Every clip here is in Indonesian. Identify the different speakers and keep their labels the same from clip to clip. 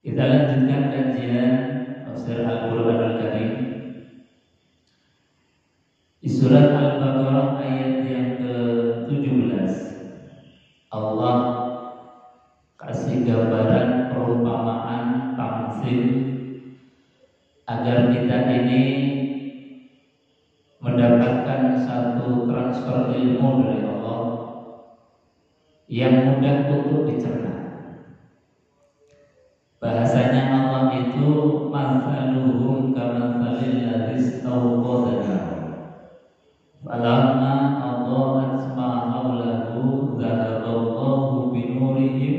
Speaker 1: Kita lanjutkan kajian tafsir Al-Qur'anul Karim di surat Al-Baqarah ayat yang ke-17. Allah kasih gambaran perumpamaan tamsil agar kita ini mendapatkan satu transfer ilmu dari Allah yang mudah untuk dicerna. Bahasanya Allah itu mathaluhum kamathalil ladzi istawqada nar. Falamma adha'at ma hawlahu dhahaballahu binurihim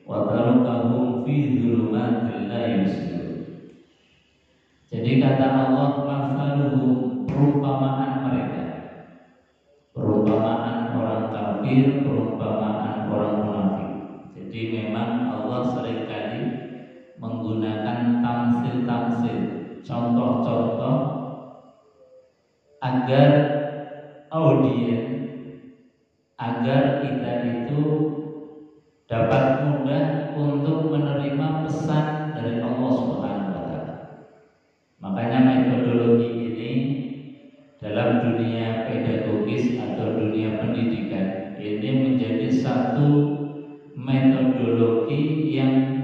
Speaker 1: wa tarakahum fi dhulumatin la yubsirun. Jadi kata Allah, mathaluhum, perumpamaan mereka, perumpamaan orang kafir, perumpamaan orang munafik. Jadi memang Allah seringkali menggunakan tamsil-tamsil, contoh-contoh agar audien, agar kita itu dapat mudah untuk menerima pesan dari Allah Subhanahu wa taala. Makanya metodologi ini dalam dunia pedagogis atau dunia pendidikan ini menjadi satu metodologi yang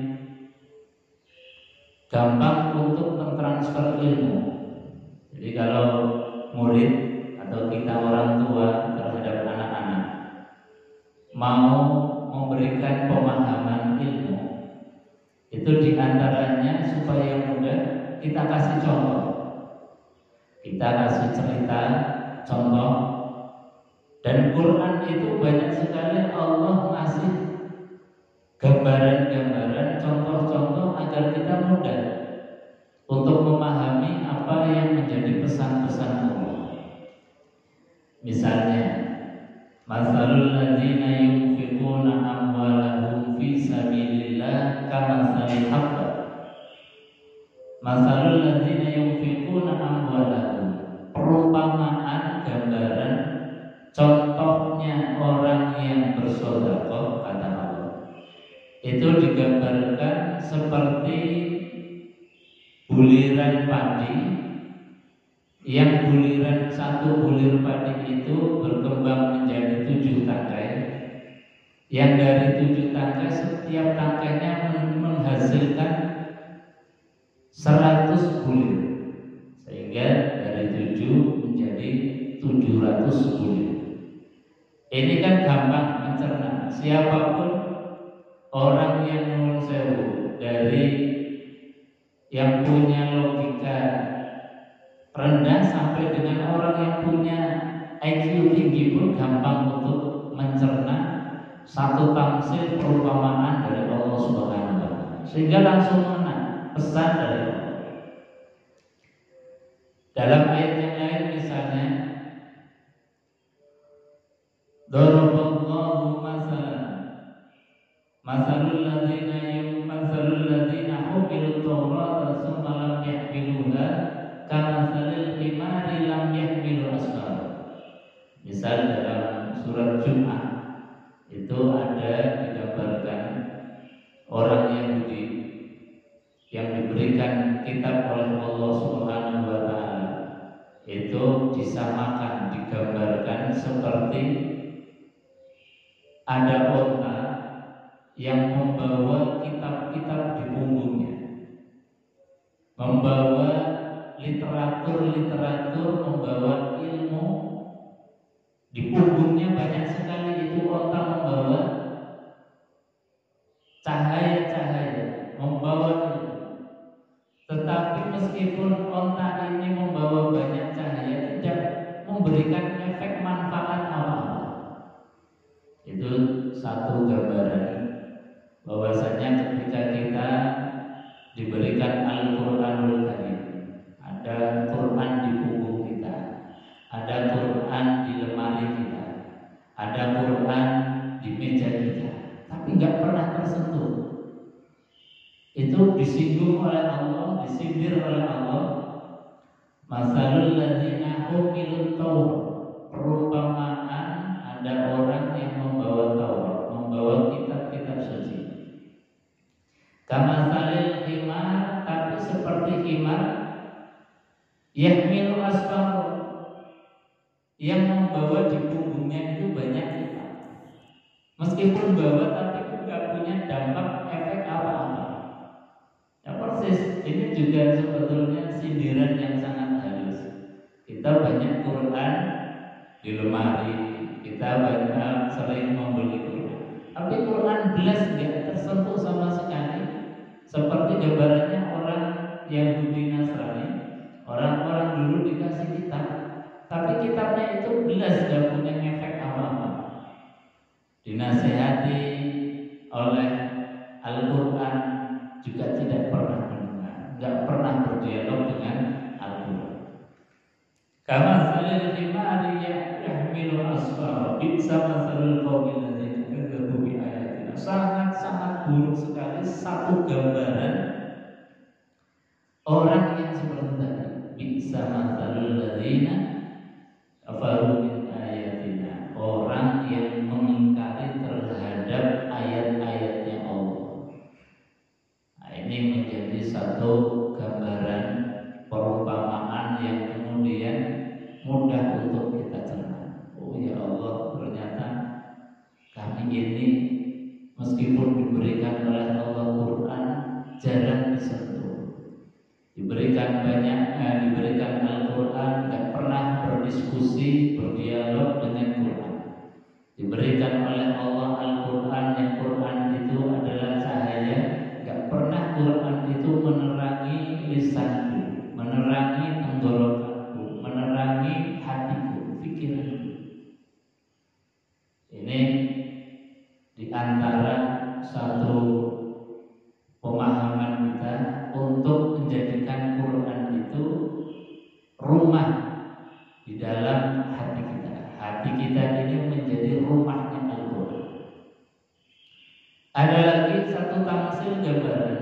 Speaker 1: gampang untuk mentransfer ilmu. Jadi kalau murid atau kita orang tua terhadap anak-anak mau memberikan pemahaman ilmu, itu diantaranya supaya mudah kita kasih contoh, kita kasih cerita, contoh. Dan Quran itu banyak sekali Allah ngasih gambaran-gambaran, contoh-contoh agar kita mudah untuk memahami apa yang menjadi pesan-pesan Allah. Misalnya, mathalul ladzina yunfiquna amwalahum fi sabilillah kamathali habba. Mathalul ladzina yunfiquna amwalahum, perumpamaan, gambaran, contohnya orang yang bersedekah, kata Allah, itu digambarkan seperti buliran padi, yang buliran, satu bulir padi itu berkembang menjadi 7 tangkai, yang dari 7 tangkai setiap tangkainya menghasilkan 100 bulir, sehingga dari 7 menjadi 700 bulir. Ini kan gampang mencerna. Siapapun orang yang nuwun sewu, dari yang punya logika rendah sampai dengan orang yang punya IQ tinggi pun gampang untuk mencerna satu tamsil perumpamaan dari Allah Subhanahu wa taala, sehingga langsung mengenal pesan dari Allah. Dalam ayat yang lain misalnya, daraballahu masalan mathalul ladzina humilut tawrata tsumma lam yahmiluha kamathalil himari lam yahmilu asfar. Misal dalam surat Jum'ah itu ada digambarkan orang Yahudi yang diberikan kitab oleh Allah Subhanahu wa taala, itu disamakan, digambarkan seperti ada onta yang membawa kitab-kitab di punggungnya, membawa literatur, membawa ilmu di punggungnya banyak sekali. Itu onta membawa cahaya-cahaya, membawa ilmu. Tetapi meskipun onta ini membawa banyak cahaya, tidak memberikan efek manfaat apa-apa. Itu satu gambaran bahwasanya ketika kita diberikan Al-Qur'anul Karim, ada Quran di punggung kita, ada Quran di lemari kita, ada Quran di meja kita, tapi nggak pernah tersentuh. Itu disinggung oleh Allah, disindir oleh Allah. Mathalul ladzina humilut tawrat, perumpamaan ada orang yang membawa Taurat, membawa kitab-kitab suci. Kamathalil himar, tapi seperti himar yahmilu asfar, yang membawa di punggungnya itu banyak kita. Meskipun bawa tapi tidak punya dampak efek apa-apa. Ya persis, ini juga sebetulnya sindiran yang sangat halus. Kita banyak Quran di lemari, kita banyak sering membeli Quran, tapi Quran belas tidak tersentuh sama sekali. Seperti gambarannya orang Yahudi Nasrani, orang-orang dulu dikasih kitab, tapi kitabnya itu belas tidak punya efek apa-apa. Dinasihati oleh Al-Quran juga tidak pernah mendengar, tidak pernah berdialog dengan Al-Quran. Kama salil himari yahmilu asfara, bisa masalul qawmil ladzina kadzabu bi ayatina. Sangat-sangat buruk sekali satu gambaran orang yang seperti tadi. Bisa masalul ladzina kafaru bi ayatina, orang yang mengingkari terhadap ayat-ayatnya Allah. Nah, ini menjadi satu gambaran perumpamaan yang kemudian mudah untuk kita cerna. Oh ya Allah, ternyata kami ini meskipun diberikan oleh Allah Quran jarang disentuh, diberikan banyak, diberikan Al-Quran tidak pernah berdiskusi, berdialog dengan Quran. Diberikan oleh Allah Al-Quran, yang Quran itu adalah cahaya, tidak pernah Quran itu menerangi lisanku, menerangi tenggorokanku, menerangi hatiku, pikiranku. Ini di antara satu pemahaman kita untuk menjadikan Quran itu rumah di dalam hati kita. Hati kita ini menjadi rumahnya Al-Quran. Ada lagi satu tamsil gambaran.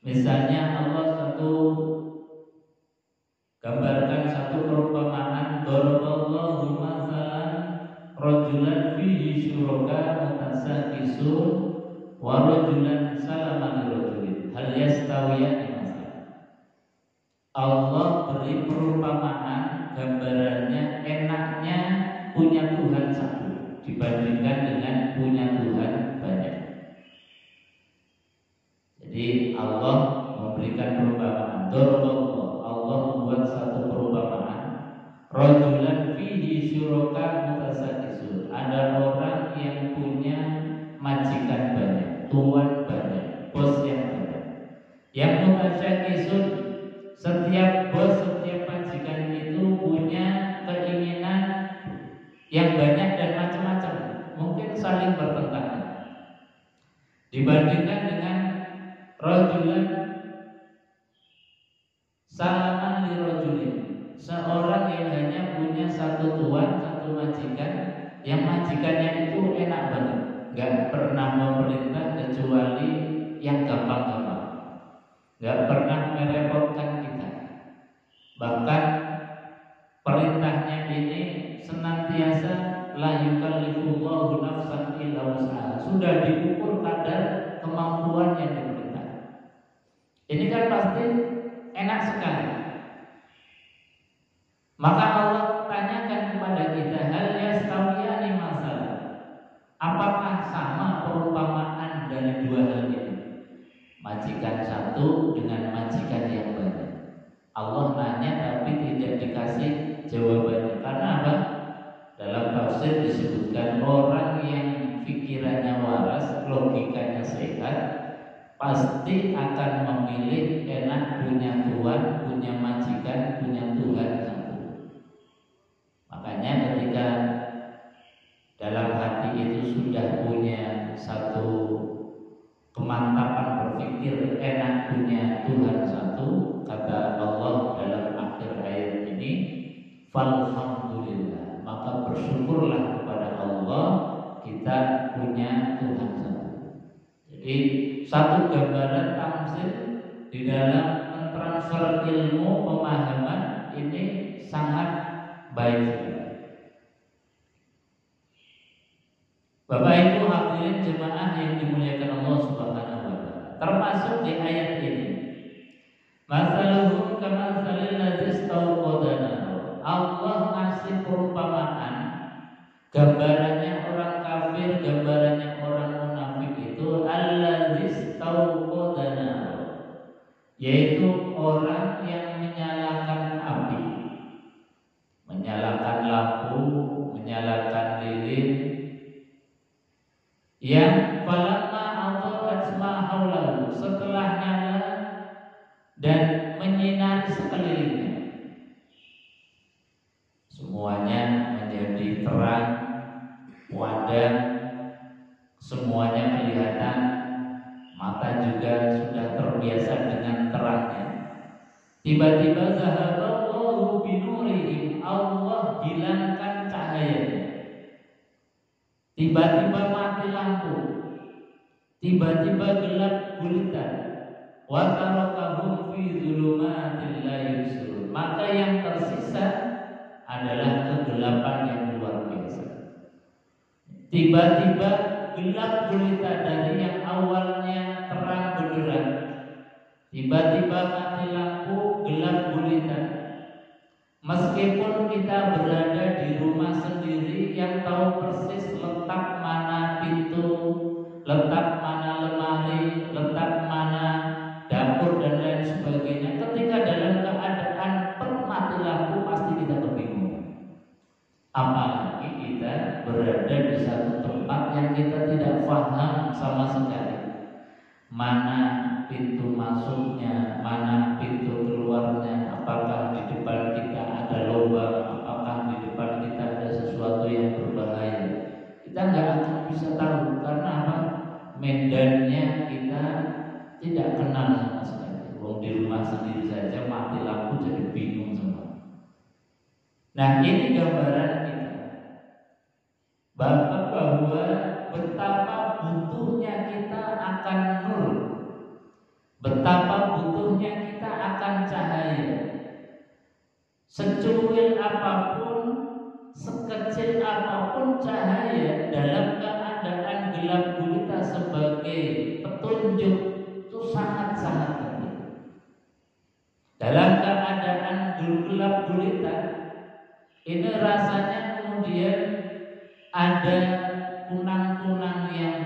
Speaker 1: Misalnya Allah satu gambarkan satu perumpamaan, daraballahu mathalan rajulan fihi syuraka mutasaqisun wa rajulan salaman lirajulin hal yastawiyani masalan. Allah beri perumpamaan, gambarannya enaknya punya Tuhan satu dibandingkan dengan punya Tuhan banyak. Jadi Allah memberikan perumpamaan, Allah membuat satu perumpamaan, rajulan fihi syuraka mutasaqisun, ada orang yang punya majikan banyak, tuan banyak, bos yang banyak. Yang mutasaqisun, setiap bos, setiap majikan itu punya keinginan yang banyak dan macam-macam, mungkin saling bertentangan. Dibandingkan dengan rajulan salaman lirajulin, seorang yang hanya punya satu tuan, satu majikan, yang majikannya itu enak banget, nggak pernah memerintah kecuali yang gampang-gampang, nggak pernah merepotkan kita. Bahkan perintahnya ini senantiasa la yukallifullahu nafsan illa wus'aha, sudah diukur kadar kemampuan yang diperintah. Ini kan pasti enak sekali. Maka Allah tanyakan kepada kita, hal yastawiyani masalah, apakah sama perumpamaan dari dua hal ini, majikan satu dengan majikan yang banyak? Allah nanya tapi tidak dikasih jawabannya. Karena apa? Dalam tafsir disebutkan orang yang pikirannya waras, logikanya sehat, pasti akan memilih enak punya tuan, punya majikan, punya Tuhan satu. Makanya ketika dalam hati itu sudah punya satu kemantapan berpikir enak punya Tuhan satu, kata Allah dalam akhir ayat ini, falhamdulillah, maka bersyukurlah kepada Allah kita punya Tuhan satu. Jadi satu gambaran tamsil di dalam mentransfer ilmu pemahaman ini sangat baik. Bapak Ibu hadirin jemaah yang dimuliakan Allah Subhanahu wa taala. Termasuk di ayat Masaluhum kamatsalil ladzi istauqada nar. Allah ngasih perumpamaan, gambarannya orang kafir, gambarannya orang munafik itu alladzi istauqada nar, yaitu orang yang menyalakan api, menyalakan lampu, menyalakan lilin, yang falamma adha'at ma haulahu, setelah nyala dan menyinari sekelilingnya, semuanya menjadi terang, wadah, semuanya kelihatan, mata juga sudah terbiasa dengan terangnya. Tiba-tiba zahaballahu binurihim, Allah hilangkan cahayanya. Tiba-tiba mati lampu, tiba-tiba gelap gulita. Wa tarakahum fi dzulumatin la yubsirun, maka yang tersisa adalah kegelapan yang luar biasa. Tiba-tiba gelap gulita, dari yang awalnya terang benderang, tiba-tiba mati lampu, gelap gulita. Meskipun kita berada di rumah sendiri, yang tahu persis letak mana pintu, letak mana lemari, letak mana dapur dan lain sebagainya, ketika dalam keadaan mati lampu pasti kita kebingungan. Apalagi kita berada di satu tempat yang kita tidak paham sama sekali, mana pintu masuknya, mana pintu keluarnya, apakah di depan kita ada lubang, apakah di depan kita ada sesuatu yang berbahaya. Kita nggak akan bisa tahu, karena apa? Medannya kita tidak kenal sama sekali. Wong di rumah sendiri saja mati lampu jadi bingung semua. Nah, ini gambaran kita bahwa betapa butuhnya kita akan nur, betapa butuhnya kita akan cahaya. Secuil apapun, sekecil apapun cahaya dalam keadaan gelap gulita sebagai petunjuk itu sangat-sangat penting. Dalam keadaan gelap gulita ini rasanya kemudian ada kunang-kunang yang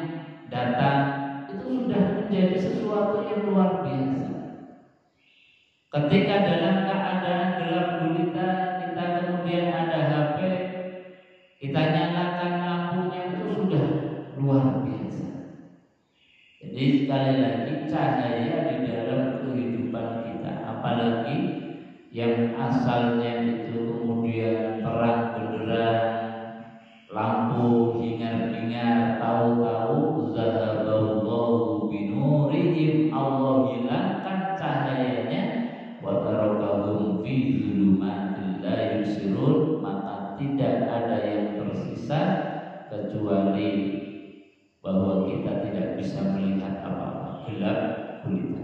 Speaker 1: datang, itu sudah menjadi sesuatu yang luar biasa. Ketika dalam keadaan gelap gulita kita kemudian ada HP, kita nyalakan lampunya, itu sudah luar biasa. Jadi sekali lagi cahaya di dalam kehidupan kita, apalagi yang asalnya itu kemudian terang benderang, lampu hingar-bingar, tahu-tahu zahaballahu binurihim, Allah hilangkan cahayanya, wa tarakahum fi dzulumatin la yubsirun, maka tidak ada yang tersisa kecuali bahwa kita tidak bisa melihat apa-apa, gelap gulita.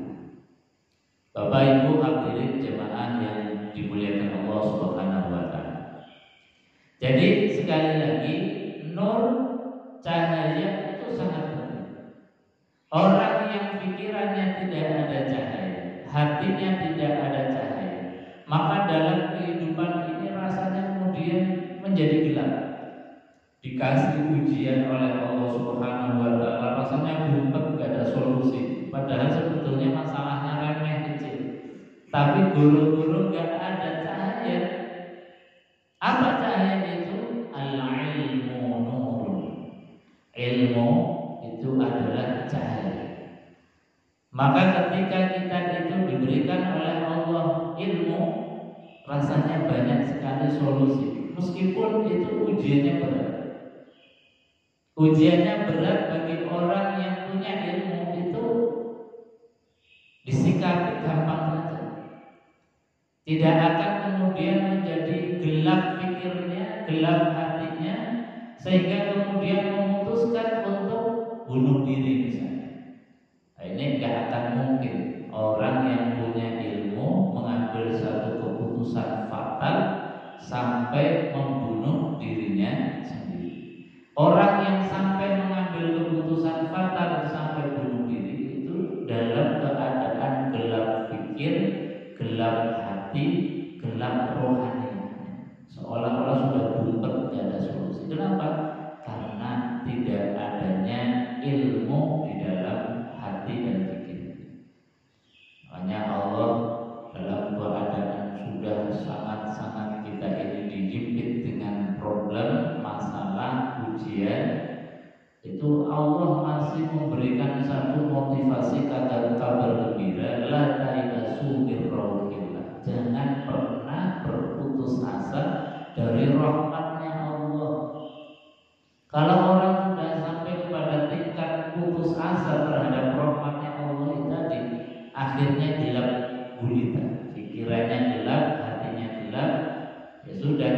Speaker 1: Bapak Ibu hadirin jemaah yang dimuliakan Allah Subhanahu wa taala. Jadi sekali lagi, nur, cahaya itu sangat penting. Orang yang pikirannya tidak ada cahaya, hatinya tidak ada cahaya, maka dalam kehidupan ini rasanya kemudian menjadi gelap. Dikasih ujian oleh Allah Subhanahu wa taala, rasanya bumpet, gak ada solusi. Padahal sebetulnya masalahnya remeh kecil, tapi guru-guru gak ada cahaya. Apa cahaya itu? Al-ilmu nurun. Ilmu itu adalah cahaya. Maka ketika kita itu diberikan oleh Allah ilmu, rasanya banyak sekali solusi. Meskipun itu ujiannya berat. Ujiannya berat bagi orang yang punya ilmu, itu disikapi gampang saja. Tidak akan kemudian menjadi gelap pikirnya, gelap hatinya, sehingga kemudian memutuskan untuk bunuh diri misalnya. Nah, ini tidak akan mungkin orang yang punya ilmu mengambil satu keputusan fatal sampai membunuh dirinya sendiri. Orang yang sampai mengambil keputusan fatal sampai bunuh diri itu dalam keadaan gelap pikir, akhirnya gelap gulita, pikirannya gelap, hatinya gelap, ya sudah,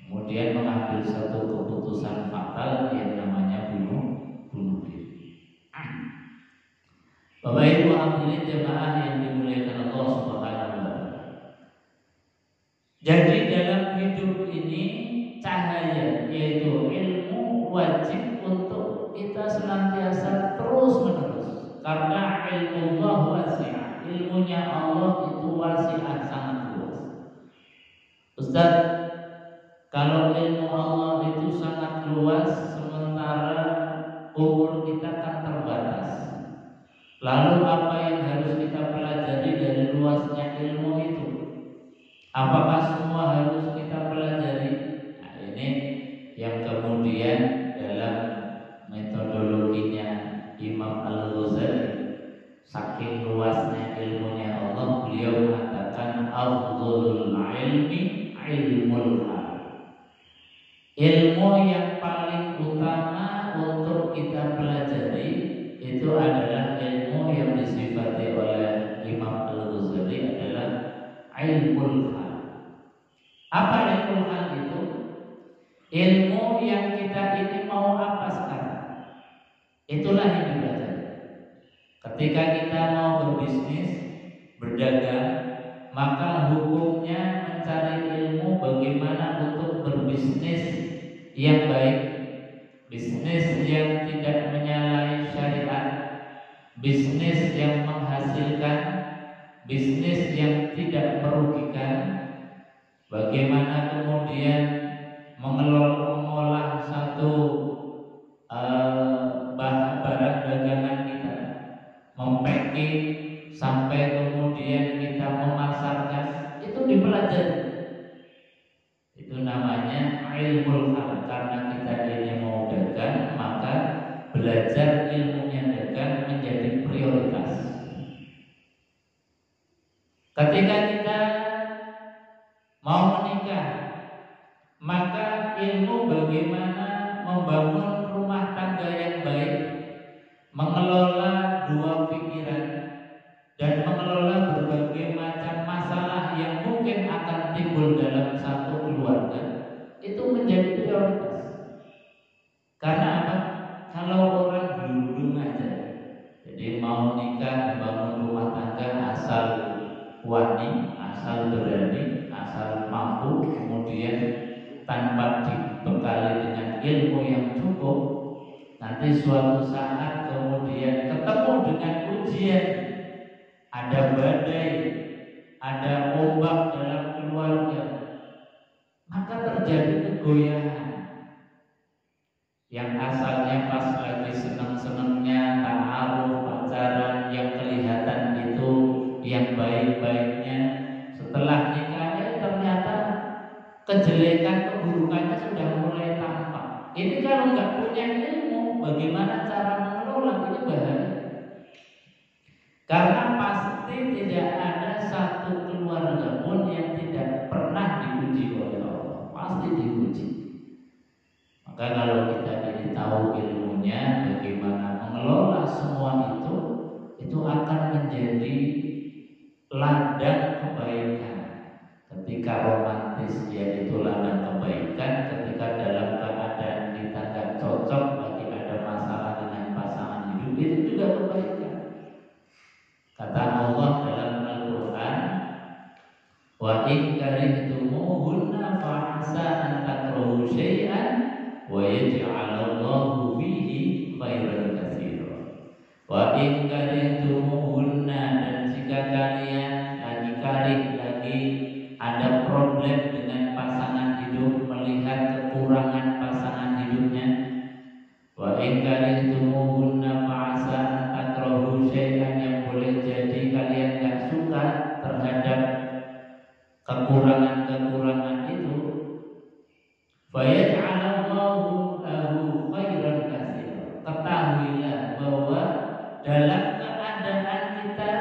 Speaker 1: kemudian mengambil satu keputusan fatal yang namanya bunuh diri. Bapak Ibu hadirin jemaah yang dimuliakan Allah Subhanahu wa taala. Jadi dalam hidup ini cahaya yaitu ilmu wajib untuk kita senantiasa terus menerus, karena ilmu Allah wasi'ah, ilmunya Allah itu wasi'ah, sangat luas. Ustaz, kalau ilmu Allah itu sangat luas sementara umur kita kan terbatas, lalu apa yang harus kita pelajari dari luasnya ilmu itu? Apakah semua harus kita pelajari? Nah, ini yang kemudian dalam metodologinya Imam Al-Ghazali, saking luasnya ilmunya Allah, beliau mengatakan afdhalul ilmi ilmul hal. Ilmu yang paling utama untuk kita pelajari itu adalah ilmu yang disifati oleh Imam Al-Ghazali adalah ilmul hal. Apa ilmu hal itu? Ilmu yang kita ini mau apa sekarang, itulah yang dipelajari. Ketika kita mau berbisnis, berdagang, maka hukumnya mencari ilmu bagaimana untuk berbisnis yang baik, bisnis yang tidak menyalahi syariat, bisnis yang menghasilkan, bisnis yang tidak merugikan. Bagaimana kemudian mengolah satu barang dagangan kita, mempacking sampai kemudian kita memasarkan, itu dipelajari. Itu namanya ilmu hal. Karena kita ini mau dagang, maka belajar ilmunya dagang menjadi prioritas. Ketika kita mau menikah, maka ilmu bagaimana membangun rumah tangga yang baik, mengelola dua pikiran, dan mengelola berbagai macam masalah yang mungkin akan timbul dalam satu keluarga, itu menjadi prioritas. Karena apa? Kalau orang dulu aja, jadi mau nikah, bangun rumah tangga asal wani, asal berani, asal mampu, kemudian tanpa dibekali dengan ilmu yang cukup, nanti suatu saat kemudian ketemu dengan ujian, ada badai, ada ombak dalam keluarga, maka terjadi kegoyahan. Yang asalnya pas lagi senang-senangnya ta'aruf, pacaran, yang kelihatan itu yang baik-baiknya, setelah nikahnya ternyata kejelekan, keburukannya sudah mulai tampak. Ini kalau nggak punya ilmu bagaimana cara mengelola, ini bahaya. Karena pasti tidak ada satu keluarga pun yang tidak pernah diuji oleh Allah, pasti diuji. Maka kalau kita ini tahu ilmunya bagaimana mengelola semua itu akan menjadi ladang kebaikan. Ketika romantis, yaitu ladang kebaikan. Ketika dalam keadaan kita tidak cocok, lagi ada masalah dengan pasangan hidup, itu juga kebaikan. Kata Allah dalam Al-Quran, wa in karihtumuhunna fa'asa an takrahu syai'an wa yaj'alallahu fihi khairan katsiran. Wa in karihtumuhunna, dan jika kalian lagi ada problem dengan pasangan hidup, melihat kekurangan pasangan hidupnya, wa in karihtumuhunna fa'asa an takrahu syai'an, yang boleh jadi kalian gak suka terhadap kekurangan-kekurangan itu, fayaj'alallahu lahu khairan katsiran. Ketahuilah bahwa dalam keadaan kita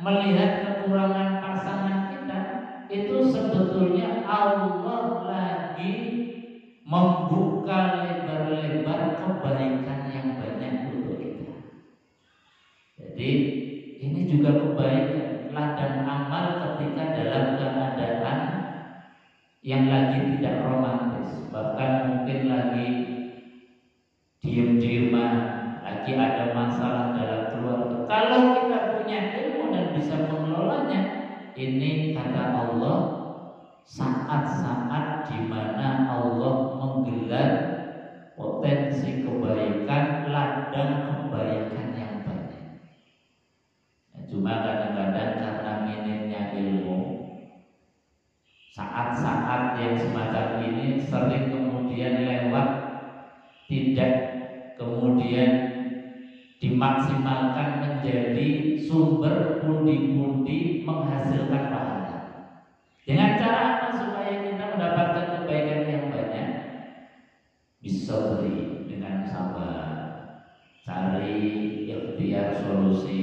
Speaker 1: melihat kekurangan pasangan kita, itu sebetulnya Allah lagi membuka lebar-lebar kebaikan yang banyak untuk kita. Jadi Ini juga kebaikan, ladang amal ketika dalam keadaan yang lagi tidak romantis, bahkan mungkin lagi diem-dieman, lagi ada masalah dalam keluarga. Kalau kita punya ilmu dan bisa mengelolanya, ini kata Allah saat-saat di mana Allah menggelar potensi kebaikan, ladang kebaikan yang banyak. Cuma kadang-kadang karena minimnya ilmu, saat-saat yang semacam ini sering kemudian lewat, tidak kemudian dimaksimalkan menjadi sumber pundi-pundi menghasilkan pahala. Dengan cara apa supaya kita mendapatkan kebaikan yang banyak? Bisa beri dengan sabar, cari ikhtiar solusi,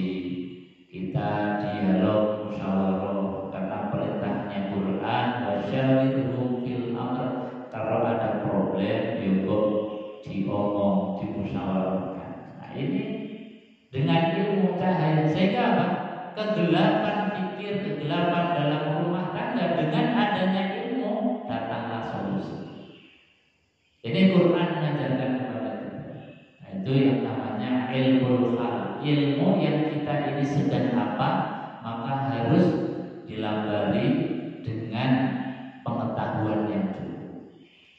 Speaker 1: kita dialog musyawarah karena perintahnya Quran, wasyawirhum fil amr. Kalau ada problem diomong, dimusyawarahkan. Nah ini dengan ilmu cahaya, sehingga apa? Kegelapan pikir, kegelapan dalam rumah tangga, dengan adanya ilmu datanglah solusi. Ini Quran mengajarkan kepada kita. Nah, itu yang namanya ilmu hal, ilmu yang kita ini sedang apa, maka harus dilambari dengan pengetahuan yang cukup.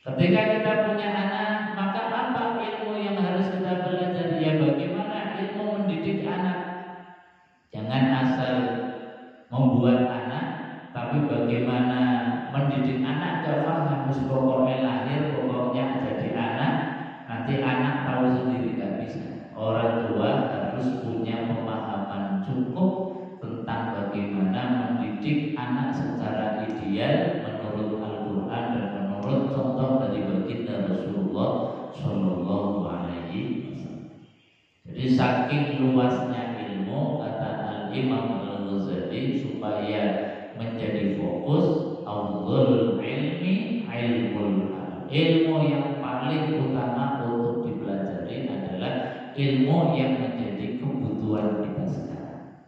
Speaker 1: Ketika kita punya anak, maka apa ilmu yang harus kita belajar? Ya bagaimana ilmu mendidik anak. Jangan asal membuat anak, tapi bagaimana mendidik anak gak paham. Pokoknya lahir, pokoknya jadi anak, nanti anak tahu sendiri, gak bisa. Orang tua harus punya pemahaman cukup tentang bagaimana mendidik anak secara ideal menurut Al-Quran dan menurut contoh dari baginda Rasulullah Shallallahu Alaihi Wasallam. Jadi saking luasnya ilmu, kata Al-Imam Al-Ghazali, supaya menjadi fokus afdhalul ilmi ilmul hal. Ilmu yang paling utama untuk dipelajari adalah ilmu yang menjadi kebutuhan kita sekarang.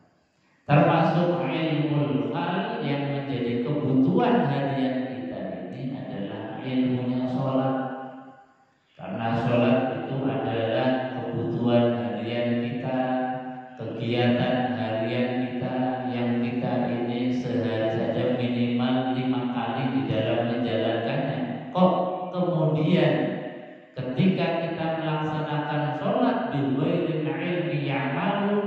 Speaker 1: Termasuk ilmul hal yang menjadi kebutuhan harian kita ini adalah ilmunya sholat. Karena sholat itu adalah kebutuhan harian kita, kegiatan harian kita yang kita ini sehari saja minimal 5 kali di dalam menjalankannya. Kok kemudian ketika kita melaksanakan sholat biwairin ilmi ya'malu,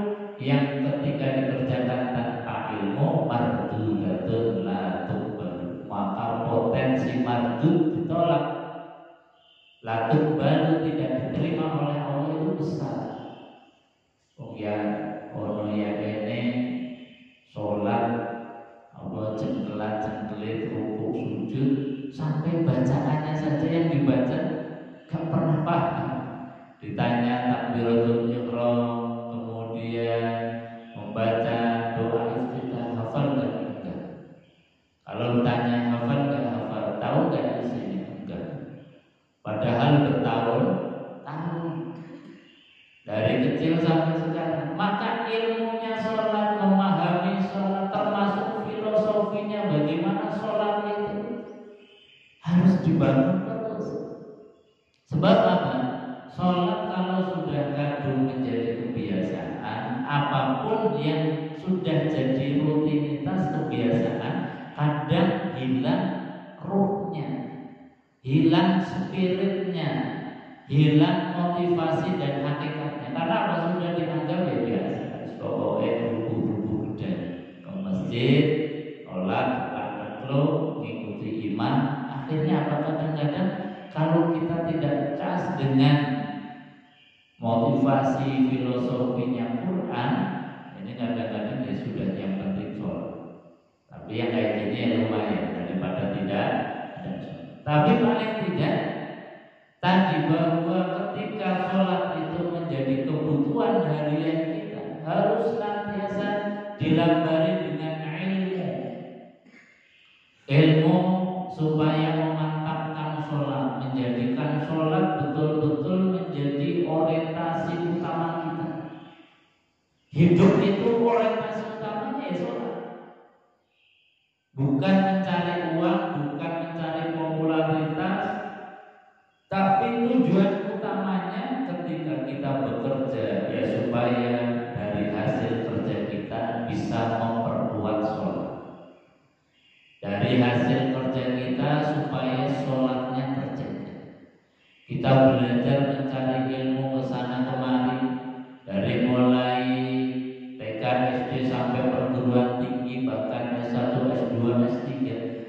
Speaker 1: yang ketika dikerjakan tanpa ilmu, mardudatun la tuqbal, maka potensi mardud ditolak, la tuqbal tidak diterima oleh Allah itu besar. Oh ya, ono ya ini sholat apa cengkelat-cengkelit, rukuk, sujud, sampai bacaannya saja yang dibaca gak pernah paham. Ditanya takbiratul ihram, kemudian membaca doa iftitah, hafal gak? Enggak. Kalau ditanya hafal gak? Hafal. Tahu gak isinya? Enggak. Padahal bertahun-tahun dari kecil sampai sekarang. Maka ilmunya sholat, memahami sholat, termasuk filosofinya bagaimana sholat itu harus dibangun terus. Sebab apa? Sholat kalau sudah kadung menjadi kebiasaan, apapun yang sudah jadi rutinitas kebiasaan, kadang hilang ruhnya, hilang spiritnya, hilang motivasi dan hakikatnya. Karena apa? Sudah dianggap ya biasa. Pokoknya rubuh-rubuh gede ke masjid, sholat, ngikuti imam. Akhirnya apa? Kadang-kadang kalau kita tidak cas dengan motivasi filosofinya Quran, ini kadang-kadang ya sudah yang penting sholat. Tapi yang kayak gini ya lumayan daripada tidak ada sholat. Tapi paling tidak tadi bahwa ketika sholat itu menjadi kebutuhan harian kita, harus senantiasa dilambari dengan ilmu supaya memantapkan sholat, menjadikan sholat betul-betul menjadi orientasi utama kita. Hidup itu orientasi utamanya ya sholat. Bukan mencari uang, bukan mencari popularitas, tapi tujuan utamanya ketika kita bekerja ya supaya dari hasil kerja kita bisa memperkuat sholat. Dari hasil kerja kita supaya sholatnya terjaga. Kita belajar mencari ilmu kesana kemari, dari mulai TK, SD sampai perguruan tinggi, bahkan S1, S2, S3.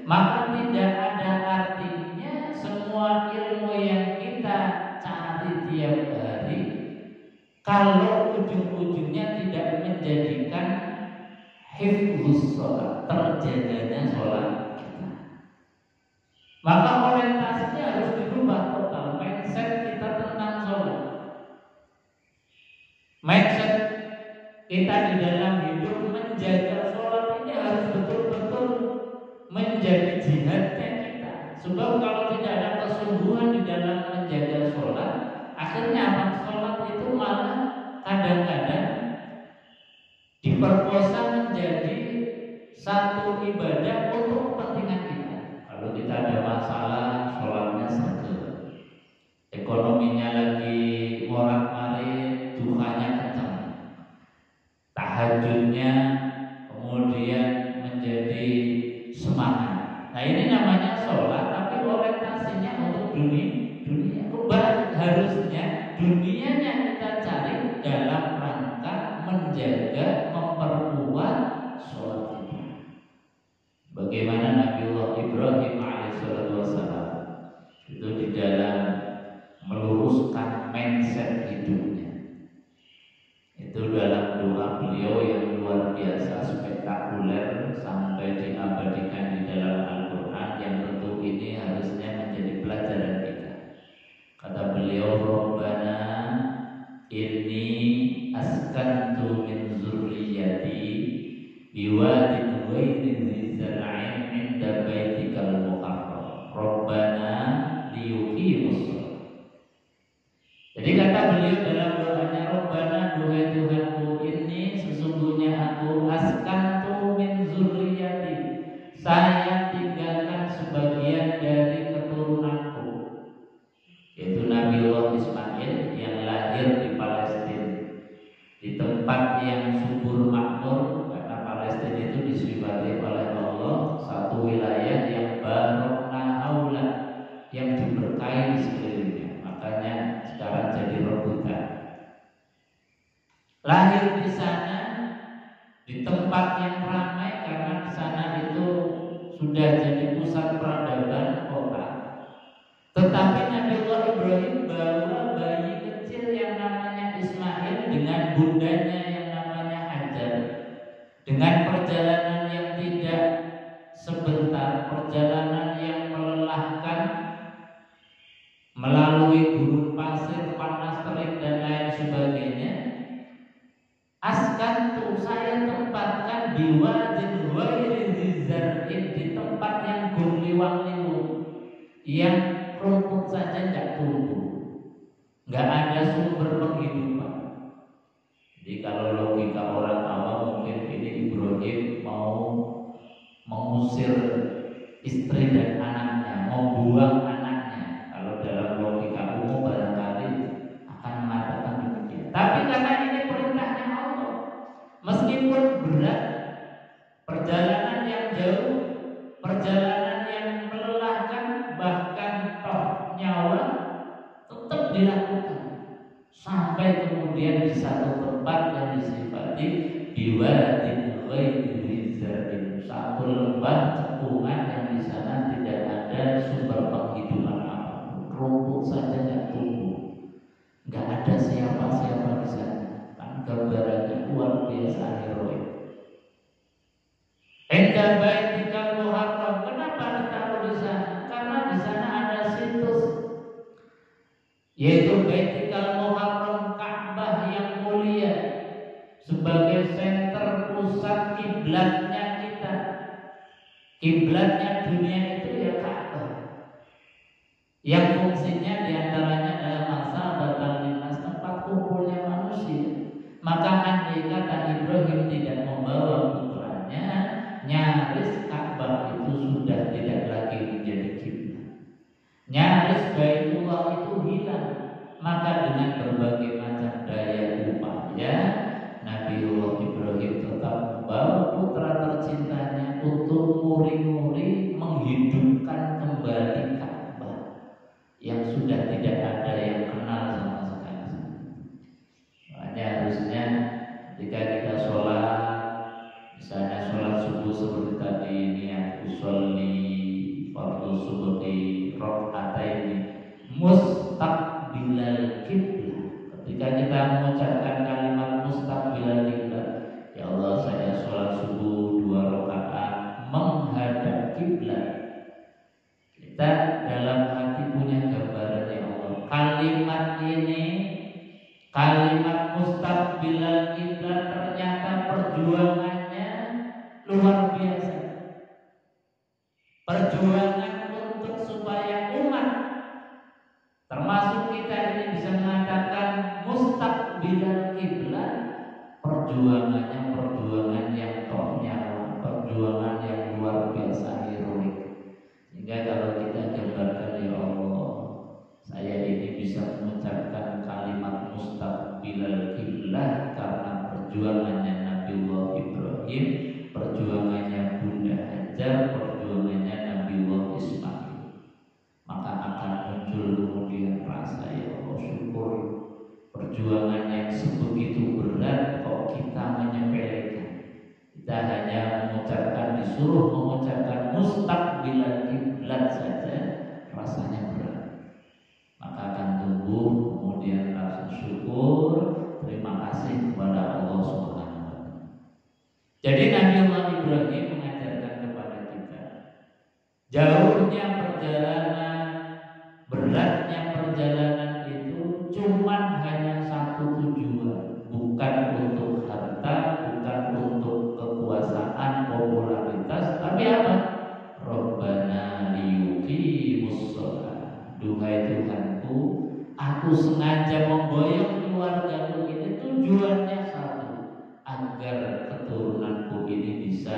Speaker 1: Maka tidak ada artinya semua ilmu yang kita cari tiap hari kalau ujung-ujungnya tidak menjadikan hifdzus sholat, terjaganya sholat kita. Maka orientasinya harus dirubah total. Mindset kita tentang sholat, mindset kita di dalam hidup menjaga sholat ini harus betul-betul menjadi jihadnya kita. Sebab kalau tidak ada kesungguhan di dalam menjaga sholat, akhirnya apa? Sholat itu malah kadang-kadang diperkosa menjadi satu ibadah untuk kepentingan kita. Kalau kita ada masalah, sholatnya sergap. Ekonominya lagi morat-marit, duhanya kencang. Tahajudnya kemudian menjadi semangat. Nah ini namanya sholat, tapi orientasinya untuk dunia. Harusnya dunianya kita cari dalam rangka menjaga, memperkuat sholat kita. Bagaimana Nabiullah Ibrahim alaihissalam itu di dalam meluruskan mindset hidupnya. Itu dalam doa beliau yang luar biasa spektakuler sampai diabadikan di dalam Al-Quran, yang tentu ini harusnya menjadi pelajaran kita. Kata beliau, Rabbana inni askantu min zurriyati biwadin ghairi dzi zar'in 'inda baitikal muharram Rabbana liyuqimus shalah. Jadi kata beliau dalam doanya, Rabbana, duhai Tuhanku, ini sesungguhnya aku askantu min zurriyati, saya tinggalkan sebagian dari keturunanku, yaitu Nabiullah Ismail yang lahir di Palestina, di tempat yang subur makmur, karena Palestina itu disifati oleh Allah satu wilayah yang barokah haula, yang diberkahi di sekelilingnya, makanya sekarang jadi rebutan. Lahir di sana di tempat yang ramai, karena di sana itu sudah jadi pusat peradaban kota. Tetapi Nabiullah Ibrahim bawa bayi kecil yang namanya Ismail dengan bundanya yang namanya Hajar, dengan perjalanan yang tidak sebentar, perjalanan yang melelahkan, melalui gurun pasir, panas terik dan lain sebagainya. Askantu, saya tempatkan di wadin ghairi dzi zar'in, di tempat yang gurliwang-liwung, yang rumput saja tidak tumbuh, nggak ada sumber penghidupan. Jadi kalau logika orang awam mungkin ini Ibrahim mau mengusir istri dan anaknya, membuang anaknya. Kalau dalam logika umum barangkali akan mengatakan demikian. Tapi karena ini perintahnya Allah, meskipun berat, perjalanan yang jauh, perjalanan yang melelahkan, bahkan toh nyawa, tetap dilakukan sampai kemudian di satu tempat yang disifati biwadin ghairi dzi zar'in, satu lembah cekungan yang di sana tidak ada sumber penghidupan apapun, rumput saja tidak tumbuh, nggak ada siapa-siapa di sana. Kan gambarannya luar biasa heroik. Inda baitikal muharram, kenapa ditaruh di sana? Karena di sana ada situs, yaitu Baitikal Muharram, Ka'bah yang mulia, sebagai senter pusat kiblatnya kita. Kiblatnya dunia itu ya Ka'bah, yang fungsinya diantaranya adalah masabatan linnas, tempat kumpulnya manusia. Maka andai kata Ibrahim tidak nyaris Baitullah itu hilang. Maka dengan berbagai macam daya upaya, Nabiullah Ibrahim tetap membawa putra tercintanya untuk nguri-nguri menghidupkan kembali Ka'bah yang sudah tidak ada yang kenal sama sekali. Makanya harusnya ketika kita sholat, misalnya sholat subuh seperti tadi, niat usolli fardu subuhi rok'ataini mustaqbilal kiblah. Ketika kita mengucapkan kalimat mustaqbilal kiblah, ya Allah saya sholat subuh 2 rakaat menghadap kiblat. Kita dalam hati punya gambaran, ya Allah, kalimat ini, kalimat mustaqbilal kiblat, ternyata perjuangannya luar biasa. Perjuangan untuk supaya umat, termasuk kita ini, bisa mengatakan mustaqbilal kiblat, perjuangannya perjuangan yang top nyawa, perjuangan yang luar biasa heroik. Sehingga kalau kita gambarkan, ya Allah, saya ini bisa mengucapkan kalimat mustaqbilal kiblat karena perjuangannya Nabiullah Ibrahim, perjuangannya Bunda Hajar, perjuangannya Nabiullah Ismail, maka akan muncul kemudian rasa, ya Allah, syukur. Perjuangan yang sebegitu berat kok kita menyepelekan. Kita hanya mengucapkan, disuruh mengucapkan mustaqbilal kiblat saja rasanya berat. Maka akan tumbuh kemudian rasa syukur, terima kasih kepada Allah Subhanahu wa taala. Jadi Nabiullah Ibrahim mengajarkan kepada kita, jauhnya perjalanan, beratnya perjalanan itu cuman hanya satu tujuan, bukan untuk harta, bukan untuk kekuasaan, popularitas, tapi apa? Rabbana liyuqimus shalah. Duhai Tuhanku, aku sengaja memboyong keluargaku ini tujuannya satu, agar keturunanku ini bisa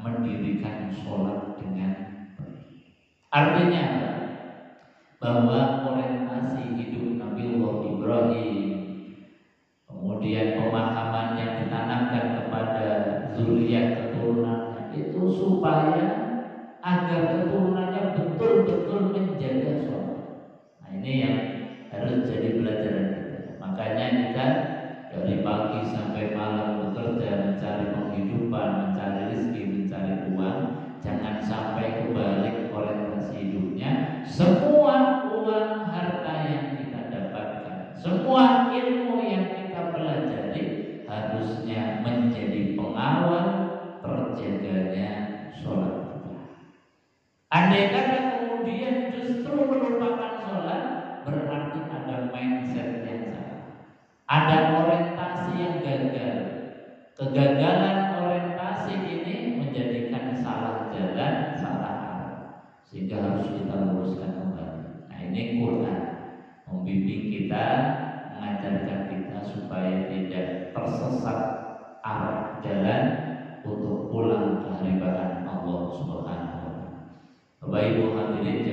Speaker 1: mendirikan sholat dengan baik. Artinya apa? Bahwa orientasi hidup Nabiullah Ibrahim, kemudian pemahaman yang ditanamkan kepada zuriyah keturunannya itu supaya agar keturunannya betul-betul menjaga sholat. Nah, ini yang harus jadi pelajaran kita. Makanya kita dari pagi sampai malam bekerja, mencari penghidupan, mencari rezeki, mencari uang. Jangan sampai kebalik orientasi hidupnya. Semua uang, harta yang kita dapatkan, semua ilmu yang kita pelajari harusnya menjadi pengawal terjaganya sholat kita. Andai kata kemudian justru melupakan sholat, berarti ada mindset yang salah, ada orientasi yang gagal. Kegagalan orientasi ini menjadikan salah jalan, salah arah, sehingga harus kita luruskan kembali. Nah, ini Quran membimbing kita, mengajarkan kita supaya tidak tersesat arah jalan untuk pulang ke hadirat Allah Subhanahu wa taala. Bapak Ibu hadirin